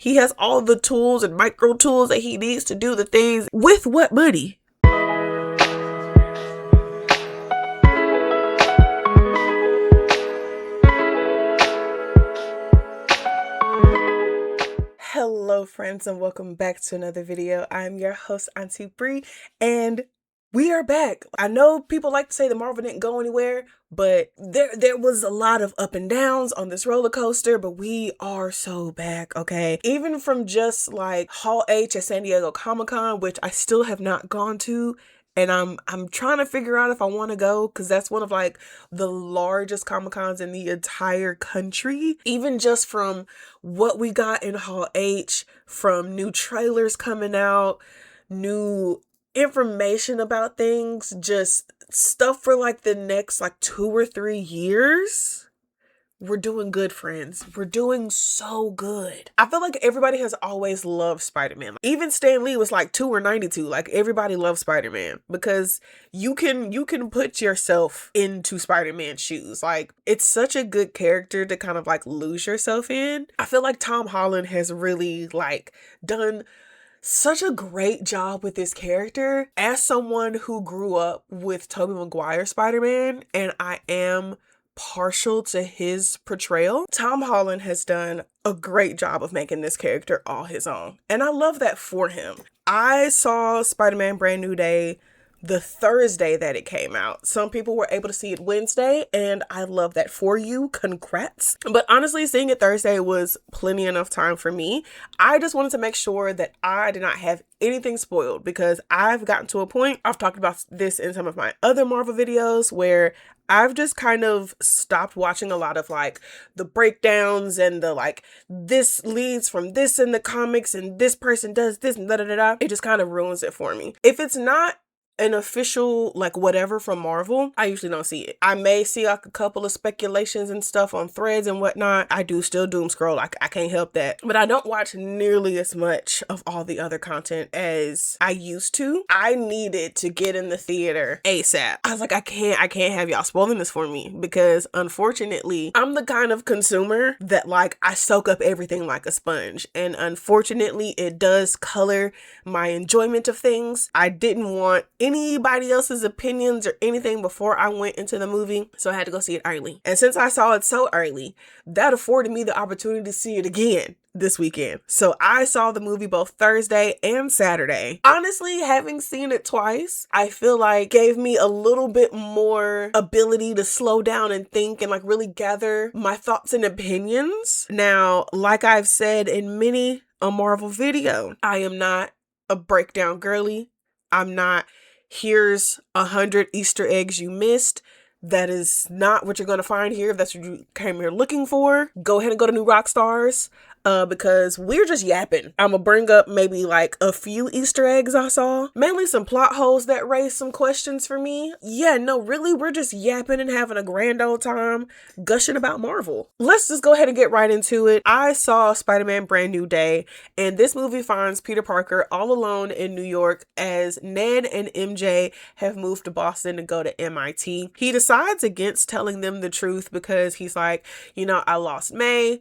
He has all the tools and micro tools that he needs to do the things. With what money? Hello friends, and welcome back to another video. I'm your host, Auntie Bri, and we are back. I know people like to say the Marvel didn't go anywhere, but there was a lot of up and downs on this roller coaster, but we are so back, okay? Even from just like Hall H at San Diego Comic-Con, which I still have not gone to, and I'm trying to figure out if I want to go, because that's one of like the largest Comic-Cons in the entire country. Even just from what we got in Hall H, from new trailers coming out, new information about things, just stuff for like the next like 2 or 3 years. We're doing good, friends. We're doing so good. I feel like everybody has always loved Spider-Man. Even Stan Lee was like 2 or 92. Like, everybody loves Spider-Man because you can put yourself into Spider-Man's shoes. Like, it's such a good character to kind of like lose yourself in. I feel like Tom Holland has really like done such a great job with this character. As someone who grew up with Tobey Maguire Spider-Man, and I am partial to his portrayal, Tom Holland has done a great job of making this character all his own. And I love that for him. I saw Spider-Man Brand New Day the Thursday that it came out. Some people were able to see it Wednesday, and I love that for you. Congrats. But honestly, seeing it Thursday was plenty enough time for me. I just wanted to make sure that I did not have anything spoiled, because I've gotten to a point, I've talked about this in some of my other Marvel videos, where I've just kind of stopped watching a lot of like the breakdowns and the like, this leads from this in the comics and this person does this and da-da-da-da. It just kind of ruins it for me. If it's not an official like whatever from Marvel, I usually don't see it. I may see like a couple of speculations and stuff on threads and whatnot. I do still doom scroll, like I can't help that, but I don't watch nearly as much of all the other content as I used to. I needed to get in the theater ASAP. I was like, I can't have y'all spoiling this for me, because unfortunately I'm the kind of consumer that like I soak up everything like a sponge, and unfortunately it does color my enjoyment of things. I didn't want anybody else's opinions or anything before I went into the movie, so I had to go see it early. And since I saw it so early, that afforded me the opportunity to see it again this weekend. So I saw the movie both Thursday and Saturday. Honestly, having seen it twice, I feel like gave me a little bit more ability to slow down and think and like really gather my thoughts and opinions. Now, like I've said in many a Marvel video, I am not a breakdown girly. I'm not, here's 100 Easter eggs you missed. That is not what you're going to find here. If that's what you came here looking for, go ahead and go to New Rockstars, because we're just yapping. I'm gonna bring up maybe like a few Easter eggs I saw, mainly some plot holes that raised some questions for me. Yeah, no, really, we're just yapping and having a grand old time gushing about Marvel. Let's just go ahead and get right into it. I saw Spider-Man Brand New Day, and this movie finds Peter Parker all alone in New York as Ned and MJ have moved to Boston to go to MIT. He decides against telling them the truth because he's like, I lost May.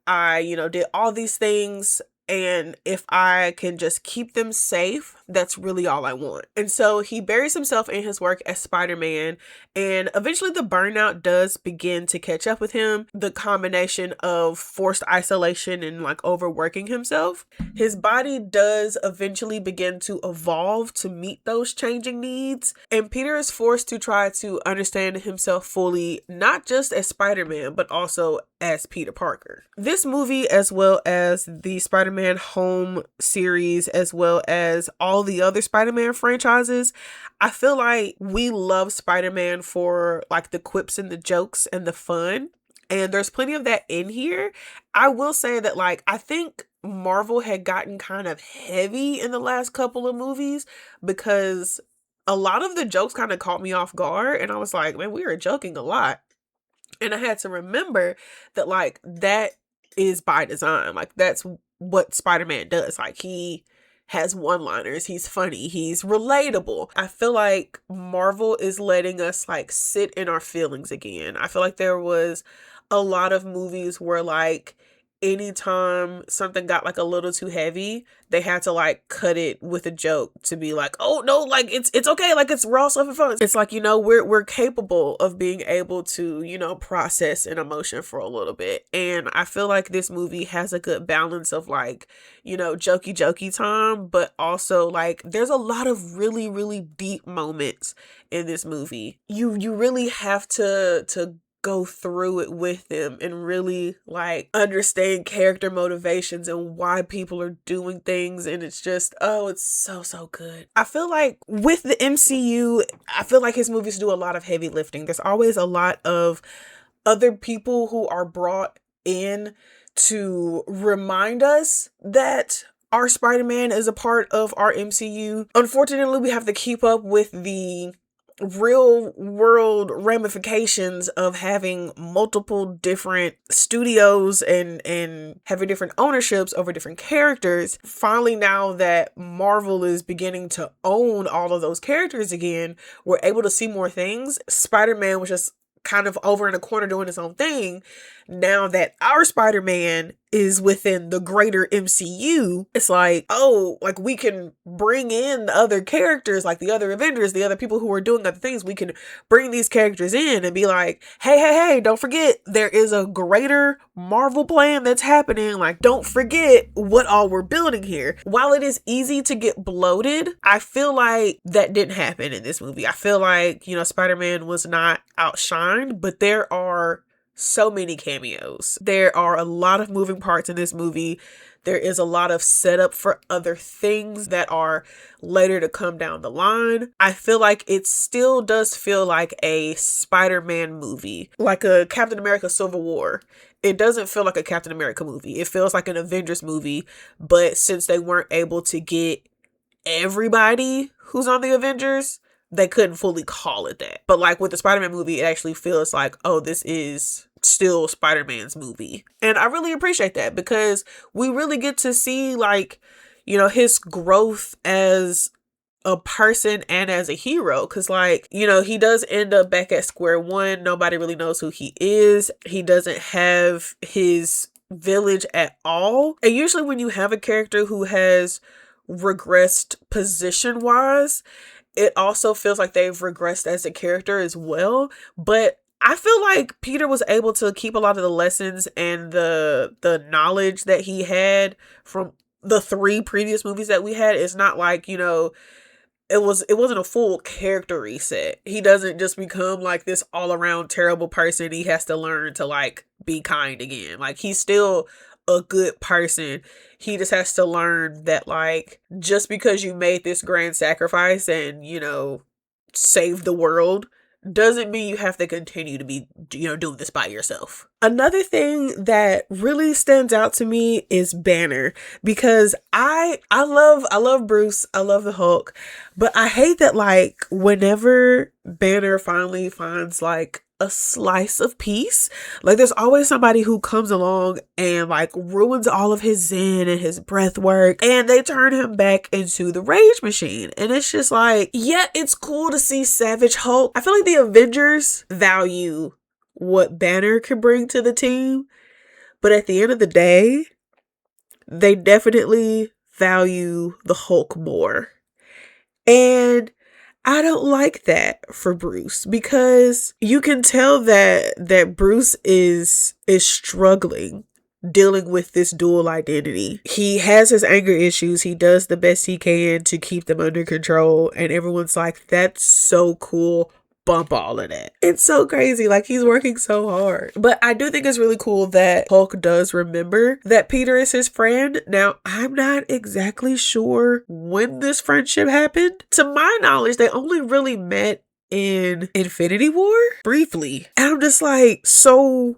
I, did all these things, and if I can just keep them safe, that's really all I want. And so he buries himself in his work as Spider-Man, and eventually the burnout does begin to catch up with him. The combination of forced isolation and like overworking himself, his body does eventually begin to evolve to meet those changing needs. And Peter is forced to try to understand himself fully, not just as Spider-Man, but also as Peter Parker. This movie, as well as the Spider-Man Home series, as well as all the other Spider-Man franchises, I feel like we love Spider-Man for like the quips and the jokes and the fun. And there's plenty of that in here. I will say that like, I think Marvel had gotten kind of heavy in the last couple of movies, because a lot of the jokes kind of caught me off guard. And I was like, man, we were joking a lot. And I had to remember that like, that is by design. Like, that's what Spider-Man does. Like, he has one-liners, he's funny, he's relatable. I feel like Marvel is letting us like sit in our feelings again. I feel like there was a lot of movies where like anytime something got like a little too heavy, they had to like cut it with a joke to be like, oh no, like it's okay, like it's raw stuff and fun. It's like, you know, we're capable of being able to, you know, process an emotion for a little bit. And I feel like this movie has a good balance of like, you know, jokey time, but also like there's a lot of really, really deep moments in this movie. You really have to go through it with them and really like understand character motivations and why people are doing things. And it's just, oh, it's so good. I feel like with the MCU, I feel like his movies do a lot of heavy lifting. There's always a lot of other people who are brought in to remind us that our Spider-Man is a part of our MCU. Unfortunately, we have to keep up with the real world ramifications of having multiple different studios and having different ownerships over different characters. Finally, now that Marvel is beginning to own all of those characters again, we're able to see more things. Spider-Man was just kind of over in a corner doing his own thing. Now that our Spider-Man is within the greater MCU, it's like, oh, like we can bring in the other characters, like the other Avengers, the other people who are doing other things. We can bring these characters in and be like, hey, don't forget, there is a greater Marvel plan that's happening. Like, don't forget what all we're building here. While it is easy to get bloated, I feel like that didn't happen in this movie. I feel like, you know, Spider-Man was not outshined, but there are so many cameos. There are a lot of moving parts in this movie. There is a lot of setup for other things that are later to come down the line. I feel like it still does feel like a Spider-Man movie, like a Captain America Civil War. It doesn't feel like a Captain America movie. It feels like an Avengers movie, but since they weren't able to get everybody who's on the Avengers, they couldn't fully call it that. But like with the Spider-Man movie, it actually feels like, oh, this is still Spider-Man's movie. And I really appreciate that because we really get to see like, you know, his growth as a person and as a hero. Cause like, you know, he does end up back at square one. Nobody really knows who he is. He doesn't have his village at all. And usually when you have a character who has regressed position wise, it also feels like they've regressed as a character as well. But I feel like Peter was able to keep a lot of the lessons and the knowledge that he had from the 3 previous movies that we had. It's not like, you know, it wasn't a full character reset. He doesn't just become like this all around terrible person. He has to learn to like be kind again. Like he's still a good person. He just has to learn that like just because you made this grand sacrifice and, you know, save the world doesn't mean you have to continue to be, you know, doing this by yourself. Another thing that really stands out to me is Banner, because I love Bruce, I love the Hulk, but I hate that like whenever Banner finally finds like a slice of peace, like there's always somebody who comes along and like ruins all of his zen and his breath work, and they turn him back into the rage machine. And it's just like, yeah, it's cool to see Savage Hulk. I feel like the Avengers value what Banner can bring to the team, but at the end of the day, they definitely value the Hulk more. And I don't like that for Bruce, because you can tell that Bruce is struggling dealing with this dual identity. He has his anger issues. He does the best he can to keep them under control, and everyone's like, that's so cool. Bump all of that. It's so crazy. Like he's working so hard. But I do think it's really cool that Hulk does remember that Peter is his friend. Now, I'm not exactly sure when this friendship happened. To my knowledge, they only really met in Infinity War briefly. And I'm just like, so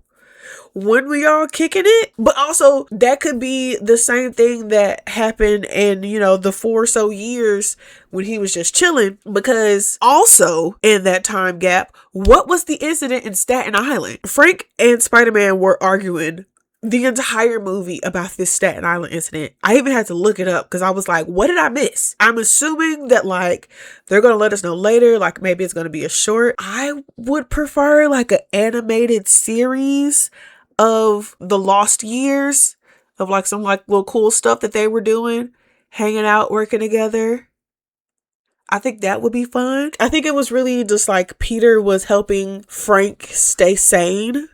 when we all kicking it? But also that could be the same thing that happened in, you know, the 4 or so years when he was just chilling, because also in that time gap, what was the incident in Staten Island? Frank and Spider-Man were arguing the entire movie about this Staten Island incident. I even had to look it up because I was like, what did I miss? I'm assuming that like they're going to let us know later, like maybe it's going to be a short. I would prefer like an animated series of the lost years of like some like little cool stuff that they were doing, hanging out, working together. I think that would be fun. I think it was really just like Peter was helping Frank stay sane.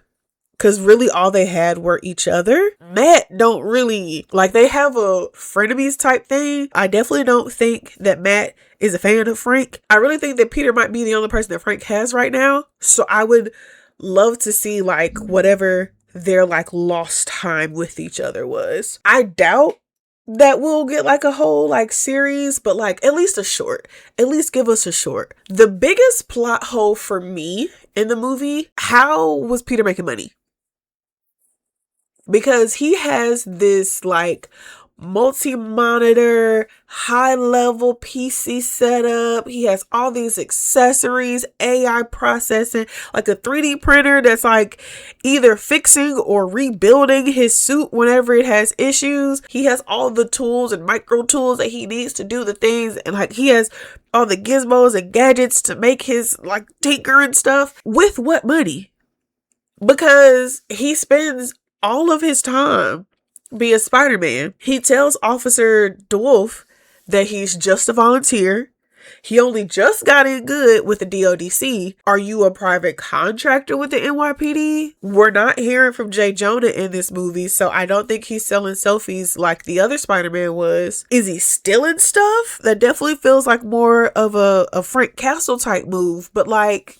Because really all they had were each other. Matt don't really, like, they have a frenemies type thing. I definitely don't think that Matt is a fan of Frank. I really think that Peter might be the only person that Frank has right now. So I would love to see, like, whatever their, like, lost time with each other was. I doubt that we'll get, like, a whole, like, series, but, like, at least a short. At least give us a short. The biggest plot hole for me in the movie, how was Peter making money? Because he has this like multi-monitor, high-level PC setup. He has all these accessories, AI processing, like a 3D printer that's like either fixing or rebuilding his suit whenever it has issues. He has all the tools and micro tools that he needs to do the things. And like he has all the gizmos and gadgets to make his like tinker and stuff. With what money? Because he spends all of his time being Spider-Man. He tells Officer DeWolf that he's just a volunteer. He only just got in good with the DODC. Are you a private contractor with the NYPD? We're not hearing from Jay Jonah in this movie, so I don't think he's selling selfies like the other Spider-Man was. Is he stealing stuff? That definitely feels like more of a Frank Castle type move, but like,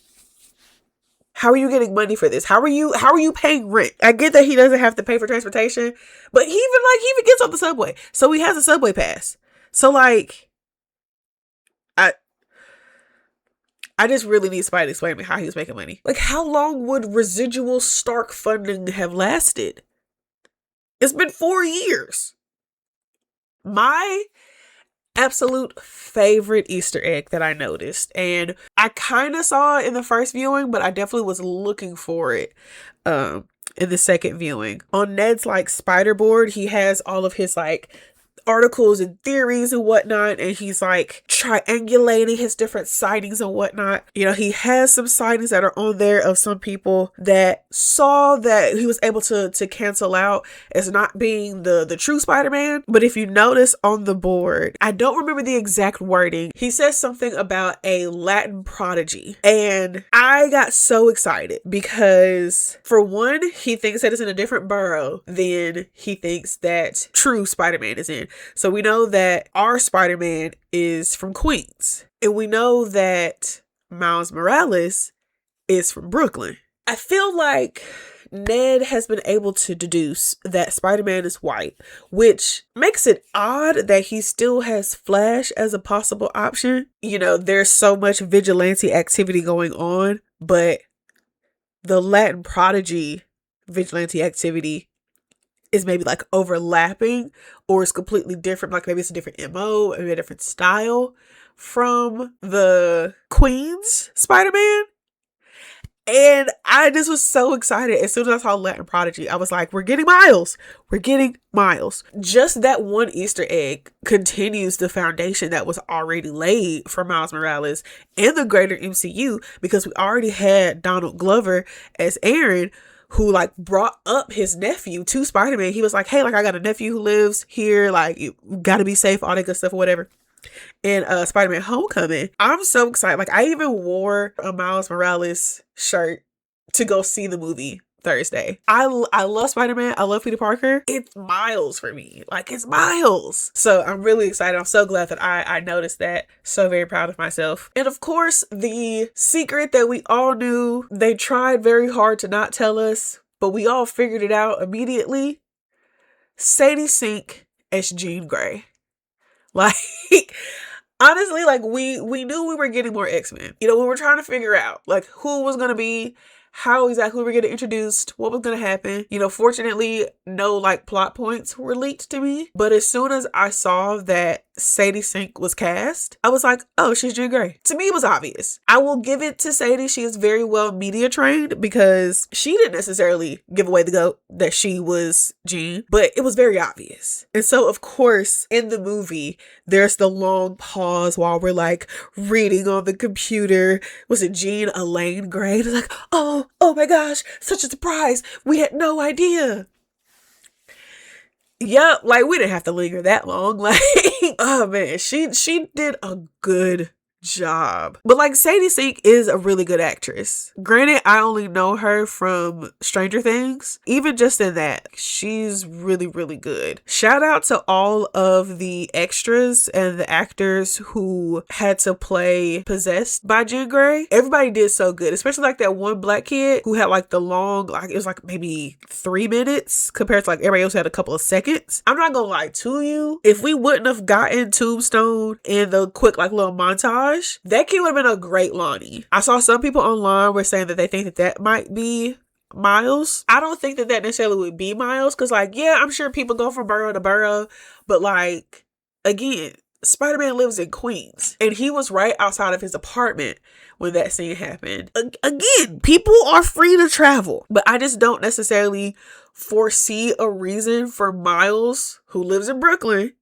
how are you getting money for this? How are you paying rent? I get that he doesn't have to pay for transportation, but he even gets on the subway. So he has a subway pass. So like, I just really need somebody to explain to me how he was making money. Like, how long would residual Stark funding have lasted? It's been 4 years. My absolute favorite Easter egg that I noticed, and I kind of saw it in the first viewing, but I definitely was looking for it in the second viewing. On Ned's like spider board, he has all of his like articles and theories and whatnot, and he's like triangulating his different sightings and whatnot. You know, he has some sightings that are on there of some people that saw that he was able to cancel out as not being the true Spider-Man. But if you notice on the board, I don't remember the exact wording. He says something about a Latin prodigy, and I got so excited because for one, he thinks that it's in a different borough than he thinks that true Spider-Man is in. So we know that our Spider-Man is from Queens. And we know that Miles Morales is from Brooklyn. I feel like Ned has been able to deduce that Spider-Man is white, which makes it odd that he still has Flash as a possible option. You know, there's so much vigilante activity going on, but the Latin prodigy vigilante activity is maybe like overlapping, or it's completely different. Like maybe it's a different MO, maybe a different style from the Queen's Spider-Man. And I just was so excited. As soon as I saw Latin Prodigy, I was like, we're getting Miles. We're getting Miles. Just that one Easter egg continues the foundation that was already laid for Miles Morales and the greater MCU, because we already had Donald Glover as Aaron, who like brought up his nephew to Spider-Man. He was like, hey, like I got a nephew who lives here, like you gotta be safe, all that good stuff or whatever. In Spider-Man Homecoming, I'm so excited. Like I even wore a Miles Morales shirt to go see the movie Thursday. I love Spider-Man. I love Peter Parker. It's Miles for me. Like it's Miles. So I'm really excited. I'm so glad that I noticed that. So very proud of myself. And of course, the secret that we all knew, they tried very hard to not tell us, but we all figured it out immediately. Sadie Sink as Jean Grey. Like, honestly, like we knew we were getting more X-Men. You know, we were trying to figure out like who was going to be, how exactly we were getting introduced, what was going to happen. You know, fortunately, no like plot points were leaked to me. But as soon as I saw that Sadie Sink was cast, I was like, oh, she's Jean Grey. To me, it was obvious. I will give it to Sadie. She is very well media trained, because she didn't necessarily give away the goat that she was Jean, but it was very obvious. And so, of course, in the movie, there's the long pause while we're like reading on the computer. Was it Jean Elaine Grey? It's like, oh my gosh, such a surprise. We had no idea. Yep, like we didn't have to linger that long. Like, oh man, she did a good job. But like Sadie Sink is a really good actress. Granted, I only know her from Stranger Things. Even just in that, she's really, really good. Shout out to all of the extras and the actors who had to play possessed by Jean Grey. Everybody did so good, especially like that one black kid who had like the long, like it was like maybe 3 minutes compared to like everybody else who had a couple of seconds. I'm not gonna lie to you, if we wouldn't have gotten Tombstone in the quick like little montage, that kid would have been a great Lonnie. I saw some people online were saying that they think that that might be Miles. I don't think that that necessarily would be Miles, because like, yeah, I'm sure people go from borough to borough, but like, again, Spider-Man lives in Queens, and he was right outside of his apartment when that scene happened. Again, people are free to travel, but I just don't necessarily foresee a reason for Miles, who lives in Brooklyn,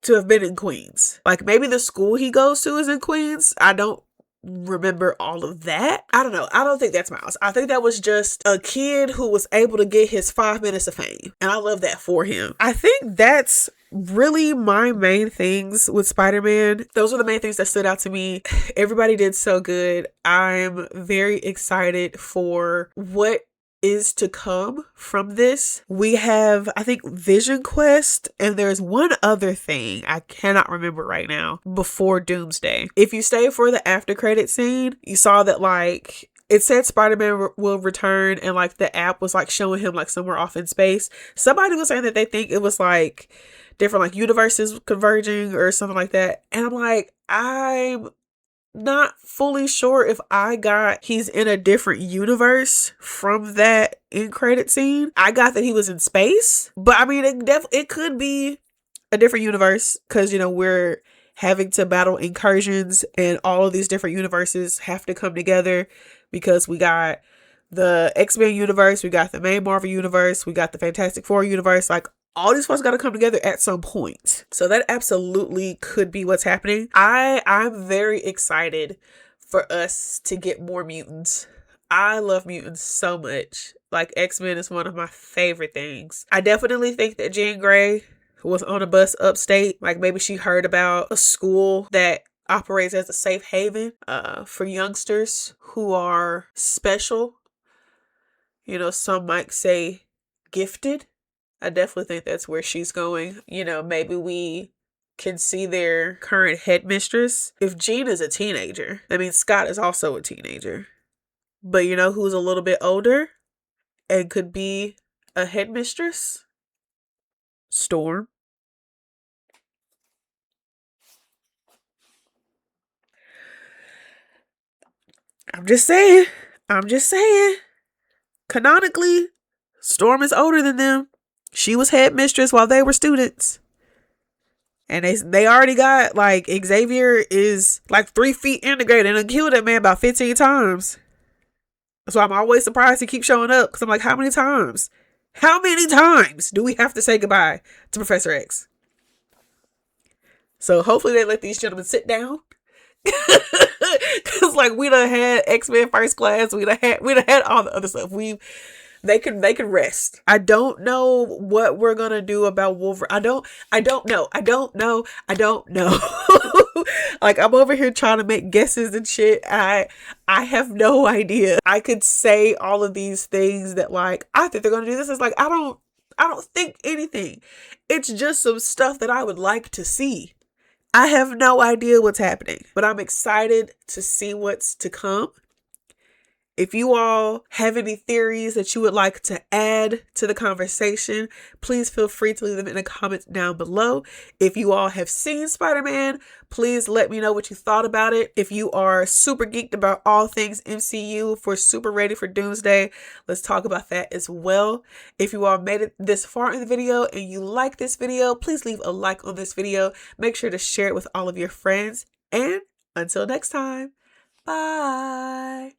to have been in Queens. Like maybe the school he goes to is in Queens. I don't remember all of that. I don't know. I don't think that's Miles. I think that was just a kid who was able to get his 5 minutes of fame. And I love that for him. I think that's really my main things with Spider-Man. Those are the main things that stood out to me. Everybody did so good. I'm very excited for what is to come from this. We have, I think, Vision Quest, and there's one other thing I cannot remember right now before Doomsday. If you stay for the after credit scene, you saw that like it said Spider-Man will return, and like the app was like showing him like somewhere off in space. Somebody was saying that they think it was like different like universes converging or something like that, and I'm like, I'm not fully sure if I got he's in a different universe from that end credit scene. I got that he was in space, but I mean it could be a different universe, because you know we're having to battle incursions and all of these different universes have to come together, because we got the X-Men universe, we got the main Marvel universe, we got the Fantastic Four universe. Like all these folks got to come together at some point. So that absolutely could be what's happening. I'm very excited for us to get more mutants. I love mutants so much. Like X-Men is one of my favorite things. I definitely think that Jean Grey was on a bus upstate. Like maybe she heard about a school that operates as a safe haven for youngsters who are special. You know, some might say gifted. I definitely think that's where she's going. You know, maybe we can see their current headmistress. If Jean is a teenager, I mean, Scott is also a teenager. But you know who's a little bit older and could be a headmistress? Storm. I'm just saying. Canonically, Storm is older than them. She was headmistress while they were students. And they already got, like, Xavier is like 3 feet integrated and killed that man about 15 times. So I'm always surprised he keeps showing up, because I'm like, how many times? How many times do we have to say goodbye to Professor X? So hopefully they let these gentlemen sit down. Because like we done had X-Men First Class, we done had all the other stuff. They can rest. I don't know what we're gonna do about Wolverine. I don't know. Like I'm over here trying to make guesses and shit. I have no idea. I could say all of these things that like I think they're gonna do this. It's like I don't think anything. It's just some stuff that I would like to see. I have no idea what's happening, but I'm excited to see what's to come. If you all have any theories that you would like to add to the conversation, please feel free to leave them in the comments down below. If you all have seen Spider-Man, please let me know what you thought about it. If you are super geeked about all things MCU, if we're super ready for Doomsday, let's talk about that as well. If you all made it this far in the video and you like this video, please leave a like on this video. Make sure to share it with all of your friends. And until next time, bye.